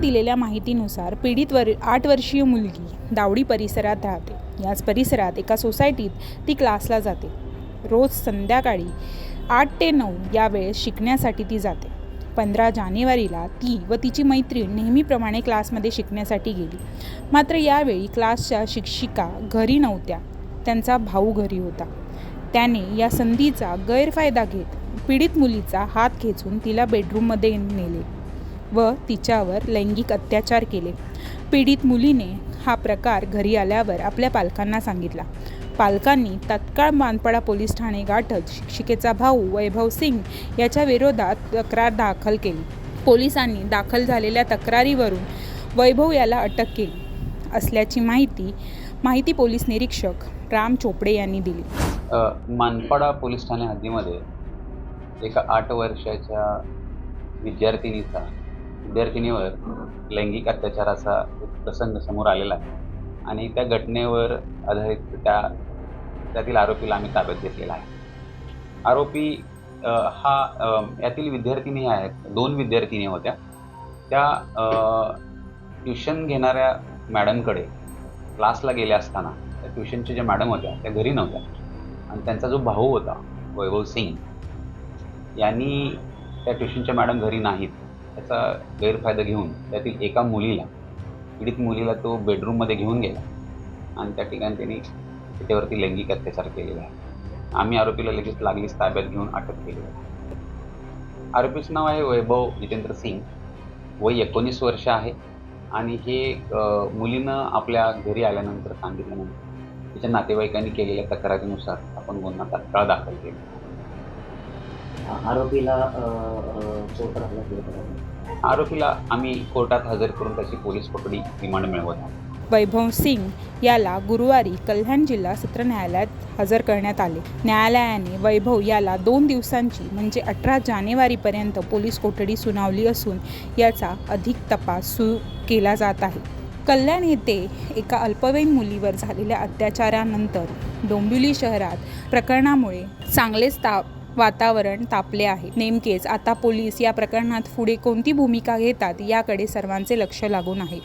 दिलेल्या माहितीनुसार पीडित 8 वर्षीय मुलगी दावडी परिसरात राहते। याच परिसरात एका सोसायटीत ती क्लासला जाते। रोज संध्याकाळी 8 ते 9 या वेळेस शिकण्यासाठी ती जाते। 15 जानेवारीला ती व तिची मैत्रीण नेहमीप्रमाणे क्लासमध्ये शिकण्यासाठी गेली। मात्र यावेळी क्लासच्या शिक्षिका घरी नव्हत्या, त्यांचा भाऊ घरी होता। त्याने या संधीचा गैरफायदा घेत पीडित मुलीचा हात खेचून तिला बेडरूममध्ये नेले व तिच्यावर लैंगिक अत्याचार केले। पीडित मुलीने हा प्रकार घरी आल्यावर आपल्या पालकांना सांगितला। पालकांनी तात्काळ मानपाडा पोलीस ठाणे गाठत शिक्षिकेचा भाऊ वैभव सिंग याच्या विरोधात तक्रार दाखल केली। पोलिसांनी दाखल झालेल्या तक्रारीवरून वैभव याला अटक केली असल्याची माहिती पोलीस निरीक्षक राम चोपडे यांनी दिली। मानपाडा पोलीस ठाणे हद्दीमध्ये एका 8 वर्षाच्या विद्यार्थिनीवर लैंगिक अत्याचाराचा एक प्रसंग समोर आलेला आहे आणि त्या घटनेवर आधारित त्यातील आरोपीला आम्ही ताब्यात घेतलेला आहे। आरोपी यातील विद्यार्थिनी आहेत, 2 विद्यार्थिनी होत्या। त्या ट्युशन घेणाऱ्या मॅडमकडे क्लासला गेल्या असताना त्या ट्युशनच्या ज्या मॅडम होत्या त्या घरी नव्हत्या आणि त्यांचा जो भाऊ होता वैभव सिंग यांनी त्या ट्युशनच्या मॅडम घरी नाहीत त्याचा गैरफायदा घेऊन त्यातील एका पीडित मुलीला तो बेडरूममध्ये घेऊन गेला आणि त्या ठिकाणी त्यांनी त्याच्यावरती लैंगिक अत्याचार केलेला आहे। आम्ही आरोपीला लगेच लागलीच ताब्यात घेऊन अटक केली आहे। आरोपीचं नाव आहे वैभव जितेंद्र सिंग, वय 19 वर्ष आहे आणि हे मुलीनं आपल्या घरी आल्यानंतर सांगितल्यानंतर तिच्या नातेवाईकांनी केलेल्या तक्रारीनुसार आपण गुन्हा तात्काळ दाखल केला। आरोपीला आम्ही कोर्टात हजर करून त्याची पोलीस कोठडी रिमांड मिळवत आहोत। वैभव सिंग याला गुरुवारी कल्याण जिल्हा सत्र न्यायालयात हजर करण्यात आले। न्यायालयाने वैभव याला 2 दिवसांची म्हणजे 18 जानेवारीपर्यंत पोलीस कोठडी सुनावली असून याचा अधिक तपास सुरू केला जात आहे। कल्याण येथे एका अल्पवयीन मुलीवर झालेल्या अत्याचारानंतर डोंबिवली शहरात प्रकरणामुळे चांगलेच वातावरण तापले आहे। नेमकेच आता पोलीस या प्रकरणात पुढे कोणती भूमिका घेतात याकडे सर्वांचे लक्ष लागून आहे।